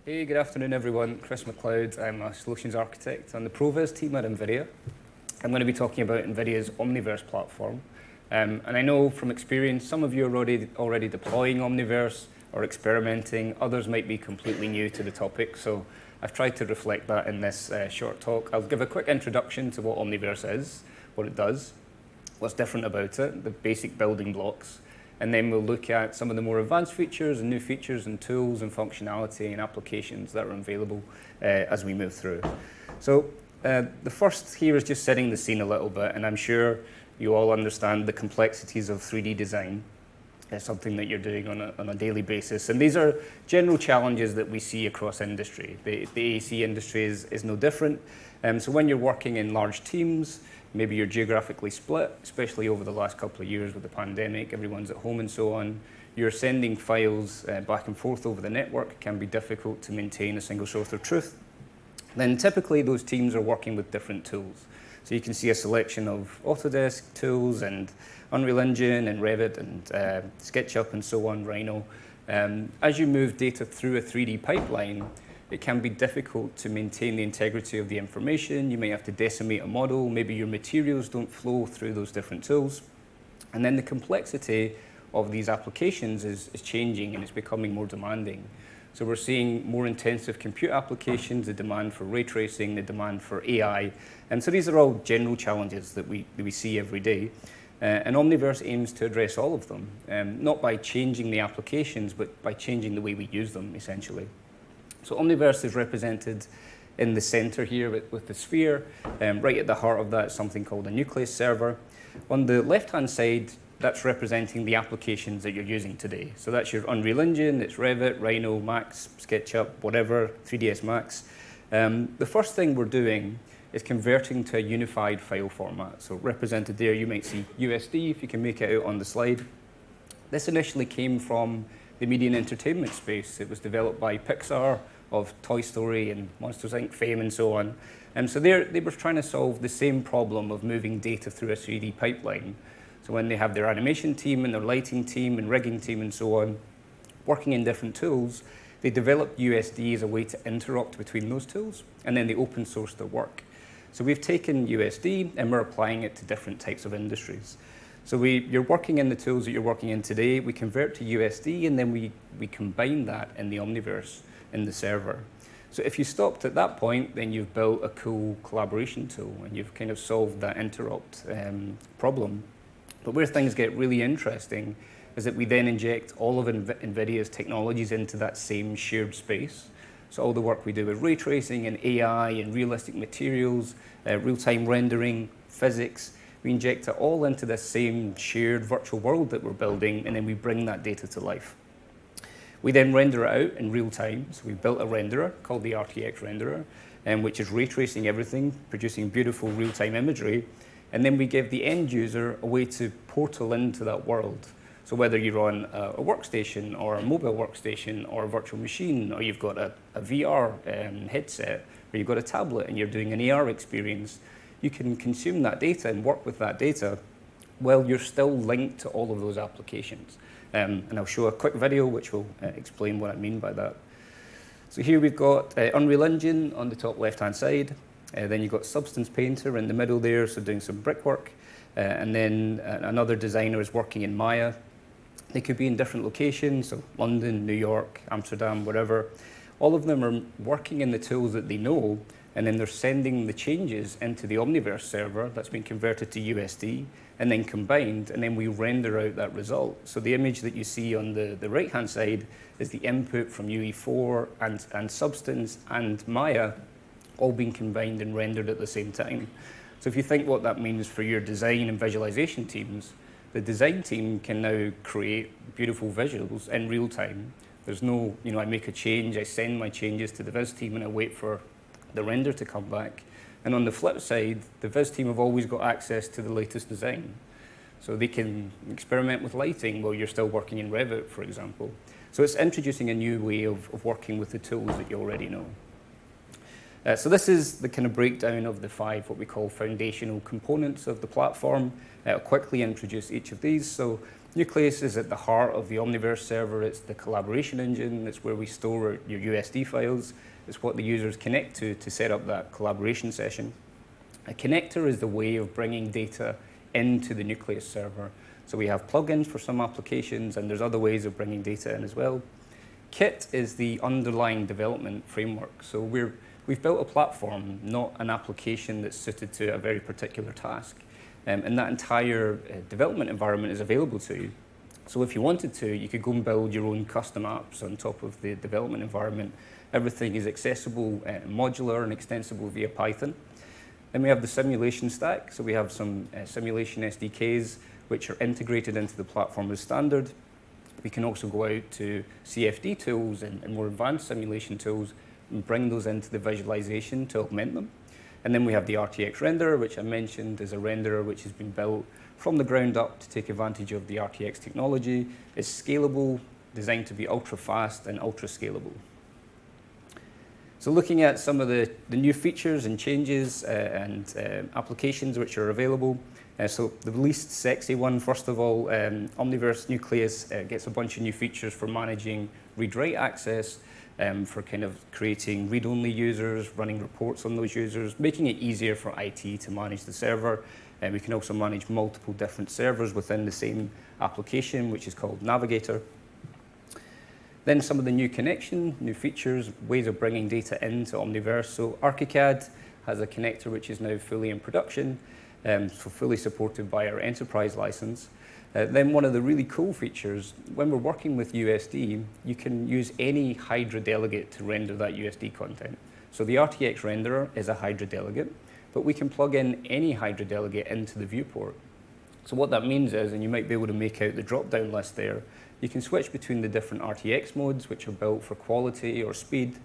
Hey, good afternoon, everyone. Chris Mcleod. I'm a solutions architect on the Provis team at NVIDIA. I'm going to be talking about NVIDIA's Omniverse platform. And I know from experience, some of you are already deploying Omniverse or experimenting. Others might be completely new to the topic. So I've tried to reflect that in this short talk. I'll give a quick introduction to what Omniverse is, what it does, what's different about it, the basic building blocks. And then we'll look at some of the more advanced features and new features and tools and functionality and applications that are available as we move through. So the first here is just setting the scene a little bit, and I'm sure you all understand the complexities of 3D design. It's something that you're doing on a daily basis. And these are general challenges that we see across industry. The AEC industry is no different. So when you're working in large teams, maybe you're geographically split, especially over the last couple of years with the pandemic, everyone's at home and so on. You're sending files back and forth over the network. It can be difficult to maintain a single source of truth. Then typically those teams are working with different tools. So you can see a selection of Autodesk tools and Unreal Engine and Revit and SketchUp and so on, Rhino. As you move data through a 3D pipeline, it can be difficult to maintain the integrity of the information. You may have to decimate a model. Maybe your materials don't flow through those different tools. And then the complexity of these applications is changing and it's becoming more demanding. So we're seeing more intensive compute applications, the demand for ray tracing, the demand for AI. And so these are all general challenges that we see every day. And Omniverse aims to address all of them, not by changing the applications, but by changing the way we use them, essentially. So Omniverse is represented in the center here with the sphere. Right at the heart of that is something called a nucleus server. On the left-hand side, that's representing the applications that you're using today. So that's your Unreal Engine, it's Revit, Rhino, Max, SketchUp, whatever, 3ds Max. The first thing we're doing is converting to a unified file format. So represented there, you might see USD, if you can make it out on the slide. This initially came from the media and entertainment space. It was developed by Pixar of Toy Story and Monsters, Inc. fame and so on. And so they were trying to solve the same problem of moving data through a 3D pipeline. So when they have their animation team and their lighting team and rigging team and so on, working in different tools, they developed USD as a way to interrupt between those tools, and then they open sourced their work. So we've taken USD and we're applying it to different types of industries. So you're working in the tools that you're working in today, we convert to USD, and then we combine that in the Omniverse in the server. So if you stopped at that point, then you've built a cool collaboration tool, and you've kind of solved that interrupt problem. But where things get really interesting is that we then inject all of NVIDIA's technologies into that same shared space. So all the work we do with ray tracing and AI and realistic materials, real-time rendering, physics, we inject it all into this same shared virtual world that we're building, and then we bring that data to life. We then render it out in real time. So we've built a renderer called the RTX renderer, which is ray tracing everything, producing beautiful real-time imagery. And then we give the end user a way to portal into that world. So whether you're on a workstation or a mobile workstation or a virtual machine, or you've got a VR headset, or you've got a tablet and you're doing an AR experience, you can consume that data and work with that data while you're still linked to all of those applications. And I'll show a quick video which will explain what I mean by that. So here we've got Unreal Engine on the top left-hand side. Then you've got Substance Painter in the middle there, so doing some brickwork. And then another designer is working in Maya. They could be in different locations, so London, New York, Amsterdam, wherever. All of them are working in the tools that they know, and then they're sending the changes into the Omniverse server that's been converted to USD, and then combined, and then we render out that result. So the image that you see on the right-hand side is the input from UE4 and Substance and Maya, all being combined and rendered at the same time. So if you think what that means for your design and visualization teams, the design team can now create beautiful visuals in real time. There's no, I make a change, I send my changes to the Viz team and I wait for the render to come back. And on the flip side, the Viz team have always got access to the latest design. So they can experiment with lighting while you're still working in Revit, for example. So it's introducing a new way of working with the tools that you already know. So this is the kind of breakdown of the 5 what we call foundational components of the platform. I'll quickly introduce each of these. So Nucleus is at the heart of the Omniverse server. It's the collaboration engine. It's where we store your USD files. It's what the users connect to set up that collaboration session. A connector is the way of bringing data into the Nucleus server. So we have plugins for some applications, and there's other ways of bringing data in as well. Kit is the underlying development framework. So we've built a platform, not an application that's suited to a very particular task. And that entire development environment is available to you. So if you wanted to, you could go and build your own custom apps on top of the development environment. Everything is accessible, modular, and extensible via Python. Then we have the simulation stack. So we have some simulation SDKs, which are integrated into the platform as standard. We can also go out to CFD tools and more advanced simulation tools and bring those into the visualization to augment them. And then we have the RTX renderer, which I mentioned is a renderer which has been built from the ground up to take advantage of the RTX technology. It's scalable, designed to be ultra fast and ultra scalable. So looking at some of the new features and changes and applications which are available. So the least sexy one, first of all, Omniverse Nucleus gets a bunch of new features for managing read-write access, for kind of creating read-only users, running reports on those users, making it easier for IT to manage the server. And we can also manage multiple different servers within the same application, which is called Navigator. Then some of the new new features, ways of bringing data into Omniverse. So ArchiCAD has a connector which is now fully in production, so fully supported by our enterprise license. Then one of the really cool features, when we're working with USD, you can use any Hydra delegate to render that USD content. So the RTX renderer is a Hydra delegate, but we can plug in any Hydra delegate into the viewport. So what that means is, and you might be able to make out the drop-down list there, you can switch between the different RTX modes, which are built for quality or speed.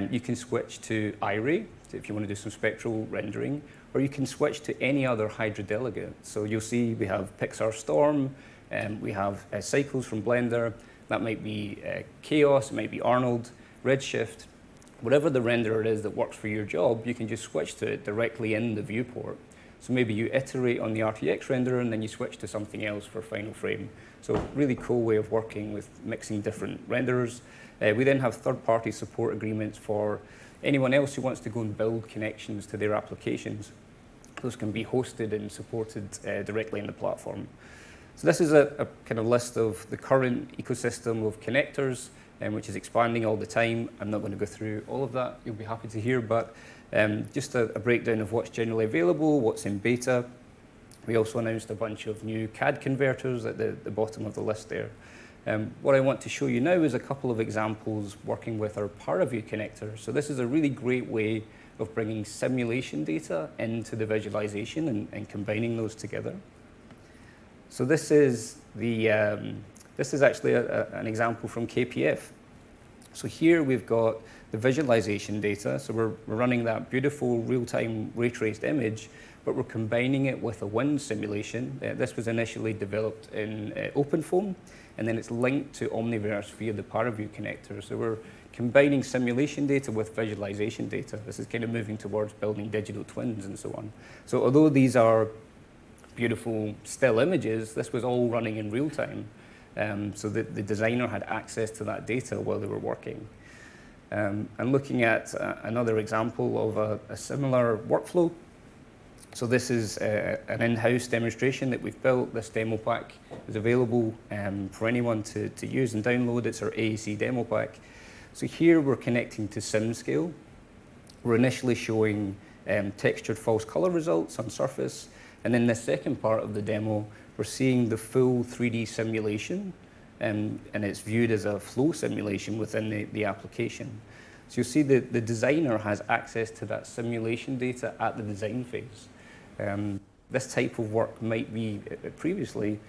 You can switch to Iray, if you want to do some spectral rendering, or you can switch to any other Hydra delegate. So you'll see we have Pixar Storm, we have Cycles from Blender, that might be Chaos, it might be Arnold, Redshift. Whatever the renderer is that works for your job, you can just switch to it directly in the viewport. So maybe you iterate on the RTX renderer and then you switch to something else for final frame. So really cool way of working with mixing different renderers. We then have third-party support agreements for anyone else who wants to go and build connections to their applications. Those can be hosted and supported directly in the platform. So this is a kind of list of the current ecosystem of connectors, which is expanding all the time. I'm not going to go through all of that. You'll be happy to hear, but just a breakdown of what's generally available, what's in beta. We also announced a bunch of new CAD converters at the bottom of the list there. What I want to show you now is a couple of examples working with our ParaView connector. So this is a really great way of bringing simulation data into the visualization and combining those together. So this is actually an example from KPF. So here we've got the visualization data. So we're running that beautiful real-time ray-traced image, but we're combining it with a wind simulation. This was initially developed in OpenFOAM, and then it's linked to Omniverse via the ParaView connector. So we're combining simulation data with visualization data. This is kind of moving towards building digital twins and so on. So although these are beautiful still images, this was all running in real time. So the designer had access to that data while they were working. And looking at another example of a similar workflow. So this is an in-house demonstration that we've built. This demo pack is available for anyone to use and download. It's our AEC demo pack. So here we're connecting to SimScale. We're initially showing textured false color results on surface. And then the second part of the demo, we're seeing the full 3D simulation, and it's viewed as a flow simulation within the application. So you'll see the designer has access to that simulation data at the design phase. This type of work might be previously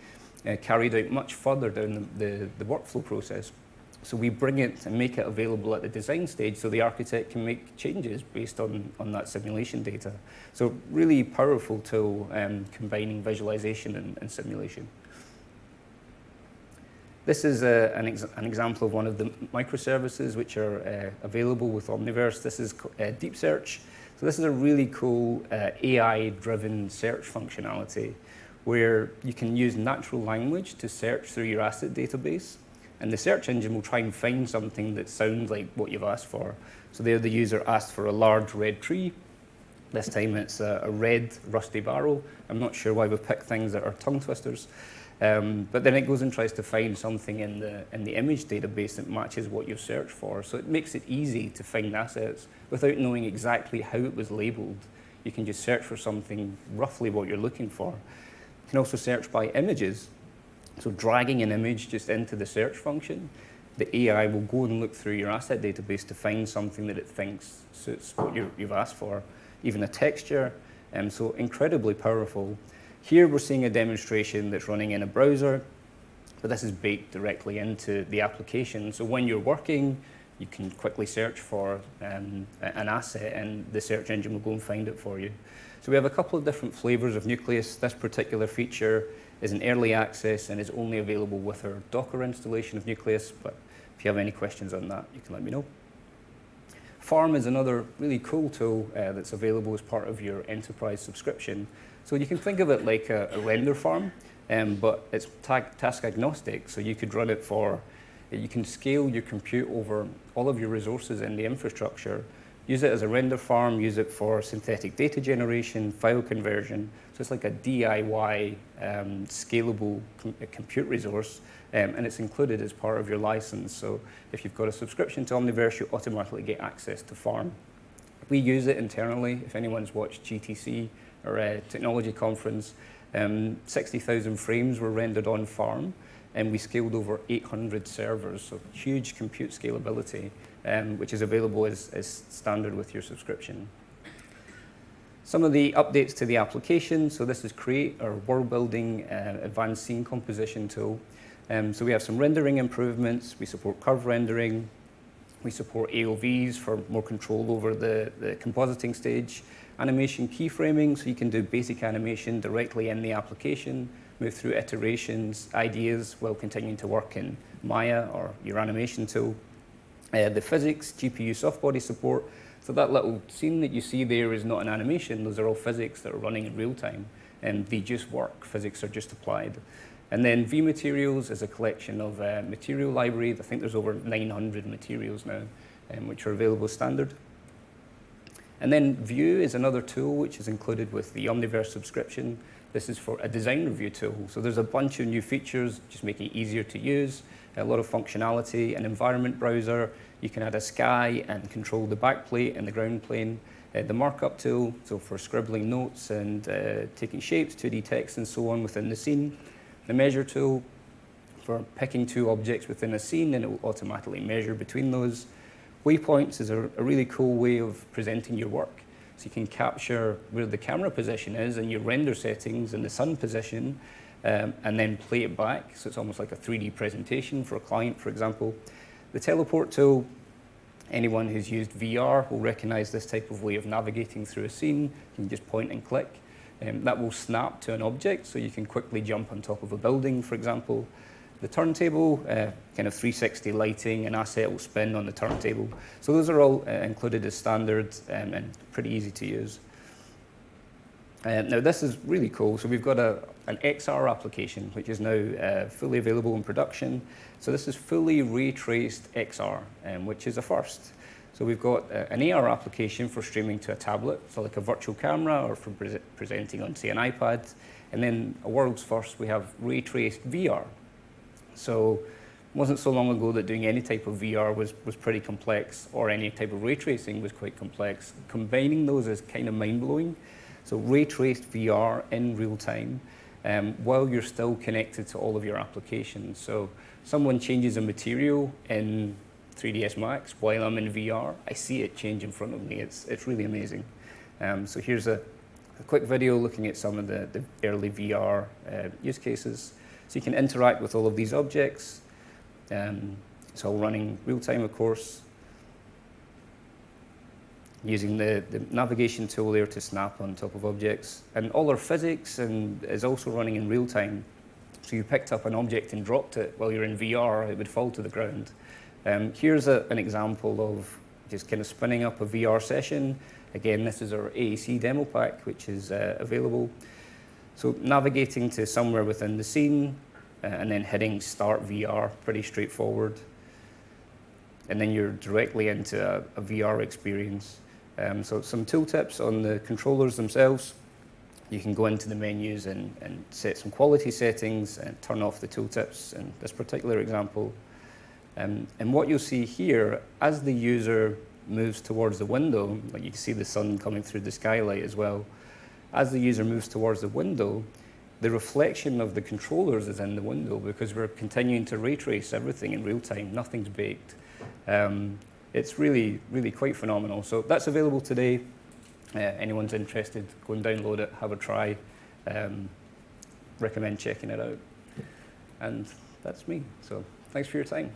carried out much further down the workflow process. So we bring it and make it available at the design stage so the architect can make changes based on that simulation data. So really powerful tool combining visualization and simulation. This is an example of one of the microservices which are available with Omniverse. This is Deep Search. So this is a really cool AI-driven search functionality where you can use natural language to search through your asset database, and the search engine will try and find something that sounds like what you've asked for. So there the user asked for a large red tree. This time it's a red rusty barrel. I'm not sure why we've picked things that are tongue twisters. But then it goes and tries to find something in the image database that matches what you've searched for. So it makes it easy to find assets without knowing exactly how it was labeled. You can just search for something roughly what you're looking for. You can also search by images. So dragging an image just into the search function, the AI will go and look through your asset database to find something that it thinks suits what you've asked for, even a texture. So incredibly powerful. Here we're seeing a demonstration that's running in a browser, but this is baked directly into the application. So when you're working, you can quickly search for an asset and the search engine will go and find it for you. So we have a couple of different flavors of Nucleus. This particular feature is in early access and is only available with our Docker installation of Nucleus, but if you have any questions on that, you can let me know. Farm is another really cool tool that's available as part of your enterprise subscription. So you can think of it like a render farm, but it's task agnostic. So you could run it you can scale your compute over all of your resources in the infrastructure, use it as a render farm, use it for synthetic data generation, file conversion. So it's like a DIY scalable compute resource, and it's included as part of your license. So if you've got a subscription to Omniverse, you automatically get access to Farm. We use it internally. If anyone's watched GTC or a technology conference, 60,000 frames were rendered on Farm, and we scaled over 800 servers, so huge compute scalability, which is available as standard with your subscription. Some of the updates to the application. So this is Create, our world-building advanced scene composition tool. So we have some rendering improvements. We support curve rendering. We support AOVs for more control over the compositing stage. Animation keyframing, so you can do basic animation directly in the application, move through iterations, ideas, while continuing to work in Maya or your animation tool. The physics, GPU softbody support. So that little scene that you see there is not an animation. Those are all physics that are running in real time, and they just work. Physics are just applied. And then vMaterials is a collection of material libraries. I think there's over 900 materials now, which are available standard. And then View is another tool which is included with the Omniverse subscription. This is for a design review tool. So there's a bunch of new features, just making it easier to use, a lot of functionality, an environment browser. You can add a sky and control the backplate and the ground plane. The markup tool, so for scribbling notes and taking shapes, 2D text and so on within the scene. The measure tool for picking two objects within a scene, and it will automatically measure between those. Waypoints is a really cool way of presenting your work. So you can capture where the camera position is and your render settings and the sun position, and then play it back. So it's almost like a 3D presentation for a client, for example. The teleport tool, anyone who's used VR will recognize this type of way of navigating through a scene. You can just point and click. That will snap to an object, so you can quickly jump on top of a building, for example. The turntable, kind of 360 lighting, an asset will spin on the turntable. So those are all included as standard and pretty easy to use. Now this is really cool. So we've got an XR application, which is now fully available in production. So this is fully ray traced XR, which is a first. So we've got an AR application for streaming to a tablet, so like a virtual camera or for presenting on, say, an iPad. And then a world's first, we have ray traced VR. So it wasn't so long ago that doing any type of VR was pretty complex, or any type of ray tracing was quite complex. Combining those is kind of mind-blowing. So ray traced VR in real time, while you're still connected to all of your applications. So someone changes a material in 3ds Max while I'm in VR, I see it change in front of me. It's really amazing. So here's a quick video looking at some of the early VR use cases. So you can interact with all of these objects. It's all running real time, of course. Using the navigation tool there to snap on top of objects. And all our physics is also running in real time. So you picked up an object and dropped it while you're in VR, it would fall to the ground. Here's an example of just kind of spinning up a VR session. Again, this is our AEC demo pack, which is available. So navigating to somewhere within the scene, and then hitting Start VR, pretty straightforward. And then you're directly into a VR experience. So some tooltips on the controllers themselves. You can go into the menus and set some quality settings and turn off the tooltips in this particular example. And what you'll see here, as the user moves towards the window, like you can see the sun coming through the skylight as well, as the user moves towards the window, the reflection of the controllers is in the window because we're continuing to ray trace everything in real time. Nothing's baked. It's really, really quite phenomenal. So that's available today. Anyone's interested, go and download it, have a try. Recommend checking it out. And that's me. So thanks for your time.